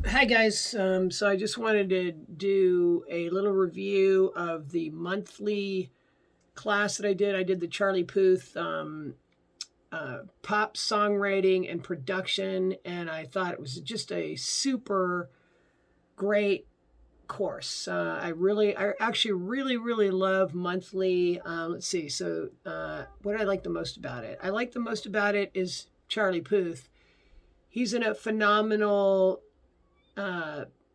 Hi guys, so I just wanted to do a little review of the monthly class that I did. I did the Charlie Puth pop songwriting and production, and I thought it was just a super great course. I actually really love monthly. Let's see, so what I like the most about it? I like the most about it is Charlie Puth. He's in a phenomenal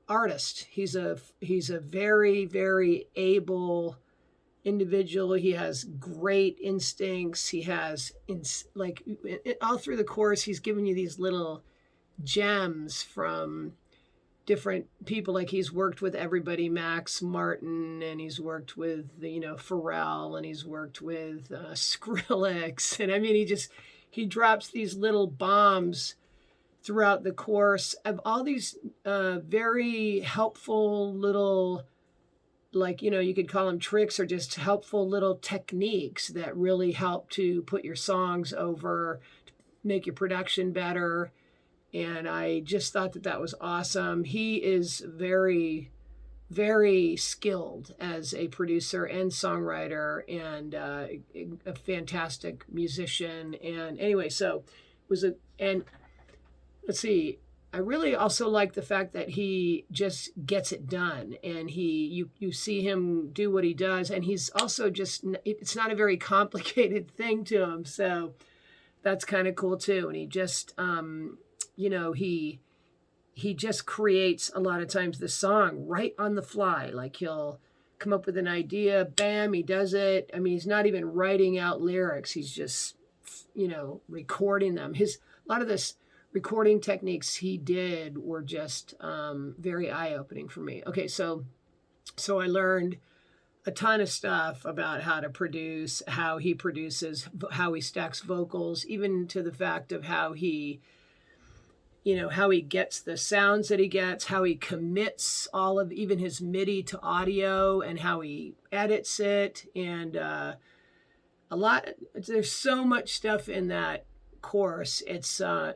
artist. He's a very able individual. He has great instincts. He has all through the course, he's giving you these little gems from different people. Like he's worked with everybody, Max Martin, and he's worked with Pharrell, and he's worked with Skrillex, and I mean he drops these little bombs throughout the course of all these very helpful little, you could call them tricks or just helpful little techniques that really help to put your songs over, make your production better. And I just thought that was awesome. He is very skilled as a producer and songwriter, and a fantastic musician. And anyway, so it was and let's see, I really also like the fact that he just gets it done, and you see him do what he does, and he's also it's not a very complicated thing to him, so that's kind of cool too. And he just he just creates a lot of times the song right on the fly. Like he'll come up with an idea, bam, he does it. I mean, he's not even writing out lyrics, he's just recording them. A lot of this recording techniques he did were just very eye-opening for me. Okay, so I learned a ton of stuff about how to produce, how he produces, how he stacks vocals, even to the fact of how he gets the sounds that he gets, how he commits all of even his MIDI to audio, and how he edits it. And there's so much stuff in that course. It's a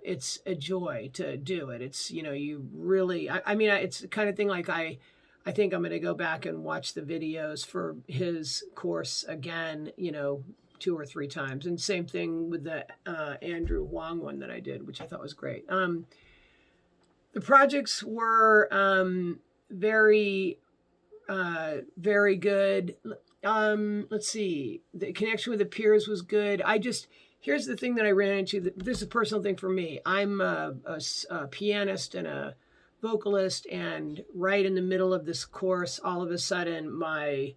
joy to do it. It's you really, it's the kind of thing, like I think I'm going to go back and watch the videos for his course again, 2 or 3 times. And same thing with the Andrew Wong one that I did, which I thought was great. The projects were very good. Let's see, the connection with the peers was good. Here's the thing that I ran into. This is a personal thing for me. I'm a pianist and a vocalist, and right in the middle of this course, all of a sudden, the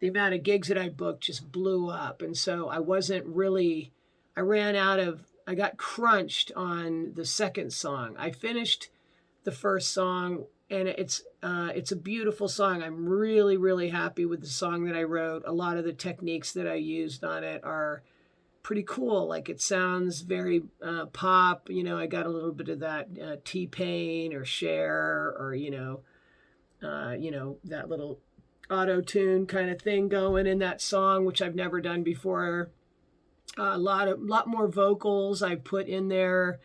amount of gigs that I booked just blew up. And so I got crunched on the second song. I finished the first song, and it's a beautiful song. I'm really happy with the song that I wrote. A lot of the techniques that I used on it are pretty cool. Like it sounds very pop. I got a little bit of that T-Pain or Cher, or that little auto-tune kind of thing going in that song, which I've never done before. A lot more vocals I put in there.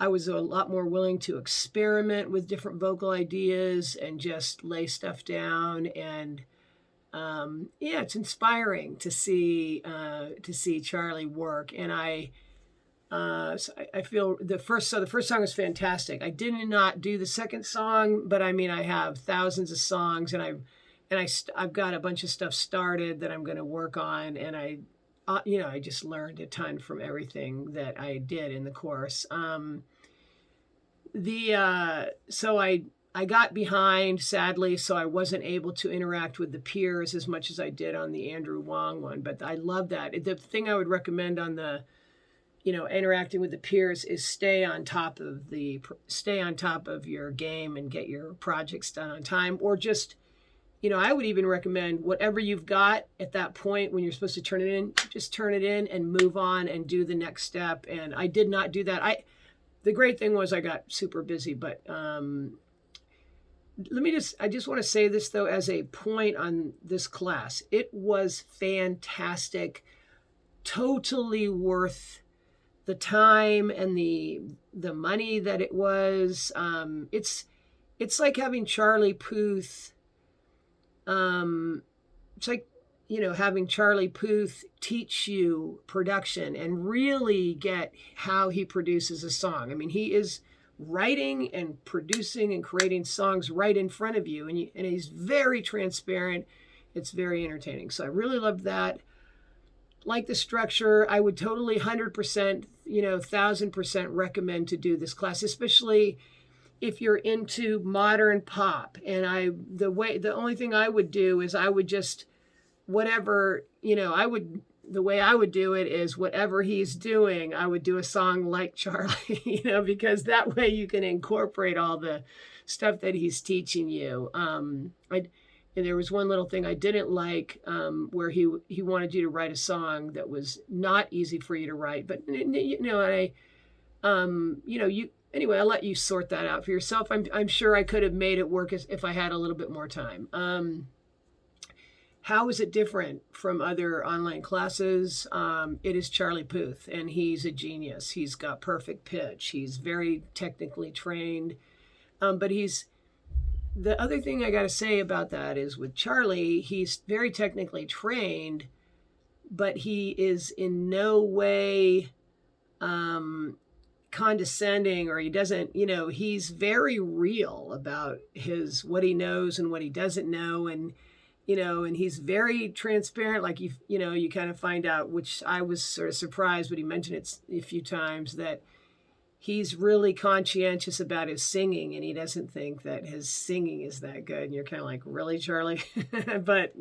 I was a lot more willing to experiment with different vocal ideas and just lay stuff down. And it's inspiring to see Charlie work. And I feel the first song was fantastic. I did not do the second song, but I have thousands of songs, and I've got a bunch of stuff started that I'm going to work on. And I just learned a ton from everything that I did in the course. So I got behind, sadly, so I wasn't able to interact with the peers as much as I did on the Andrew Wong one. But I love that. The thing I would recommend on the, interacting with the peers is stay on top of your game and get your projects done on time. Or just, I would even recommend whatever you've got at that point when you're supposed to turn it in, just turn it in and move on and do the next step. And I did not do that. The great thing was I got super busy, but I just want to say this though, as a point on this class. It was fantastic, totally worth the time and the money that it was. It's like having Charlie Puth. It's like, having Charlie Puth teach you production and really get how he produces a song. I mean, he is writing and producing and creating songs right in front of you, and he's very transparent. It's very entertaining. So I really loved that. Like the structure, I would totally 100%, 1000% recommend to do this class, especially if you're into modern pop. And the only thing I would do is I would just, whatever, the way I would do it is whatever he's doing, I would do a song like Charlie, because that way you can incorporate all the stuff that he's teaching you. And there was one little thing I didn't like, where he wanted you to write a song that was not easy for you to write. But anyway, I'll let you sort that out for yourself. I'm sure I could have made it work if I had a little bit more time. How is it different from other online classes? It is Charlie Puth, and he's a genius. He's got perfect pitch. He's very technically trained, but the other thing I got to say about that is with Charlie, he's very technically trained, but he is in no way condescending, or he doesn't, he's very real about what he knows and what he doesn't know. And, and he's very transparent. Like, you kind of find out, which I was sort of surprised when he mentioned it a few times, that he's really conscientious about his singing, and he doesn't think that his singing is that good. And you're kind of like, really, Charlie? but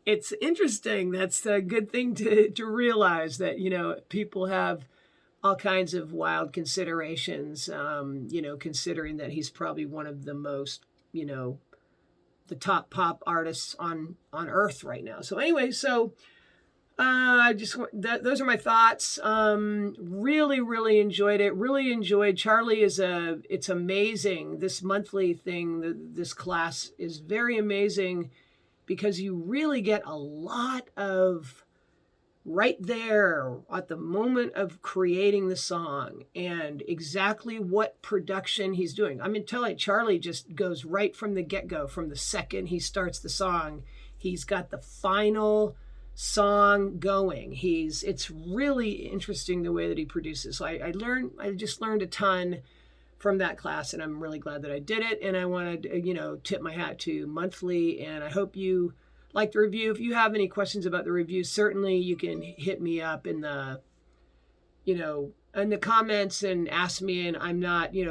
it's interesting. That's a good thing to realize, that, people have all kinds of wild considerations, considering that he's probably one of the most, the top pop artists on earth right now. So anyway, those are my thoughts. Really, really enjoyed it. Really enjoyed Charlie. It's amazing. This monthly thing, this class is very amazing, because you really get a lot of right there at the moment of creating the song, and exactly what production he's doing. I mean, Charlie just goes right from the get-go. From the second he starts the song, he's got the final song going. It's really interesting the way that he produces. So I just learned a ton from that class, and I'm really glad that I did it. And I want to, tip my hat to Monthly, and I hope you like the review. If you have any questions about the review, certainly you can hit me up in the comments and ask me. And I'm not, these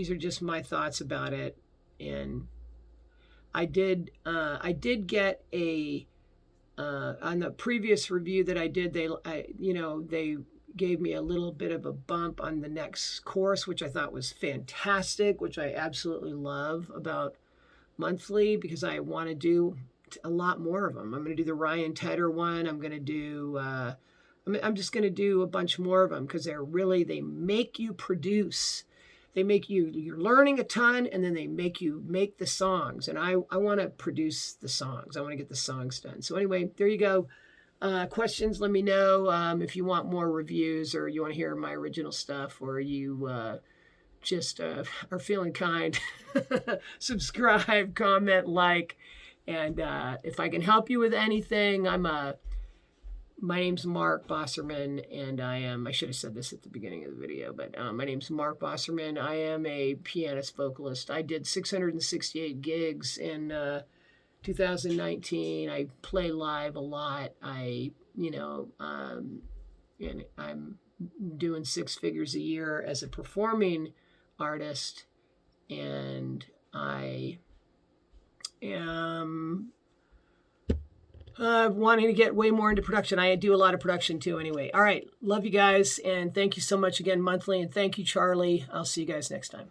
are just my thoughts about it. And I did get on the previous review that I did, they gave me a little bit of a bump on the next course, which I thought was fantastic, which I absolutely love about Monthly, because I want to do a lot more of them. I'm going to do the Ryan Tedder one. I'm going to do, I'm just going to do a bunch more of them, because they make you produce. They make you're learning a ton, and then they make you make the songs. And I want to produce the songs. I want to get the songs done. So anyway, there you go. Questions, let me know. If you want more reviews, or you want to hear my original stuff, or you just are feeling kind, subscribe, comment, like. And if I can help you with anything, my name's Marc Bosserman, and I should have said this at the beginning of the video, but my name's Marc Bosserman. I am a pianist vocalist. I did 668 gigs in 2019. I play live a lot. And I'm doing 6 figures a year as a performing artist, and I am wanting to get way more into production. I do a lot of production too anyway. All right. Love you guys. And thank you so much again, Monthly. And thank you, Charlie. I'll see you guys next time.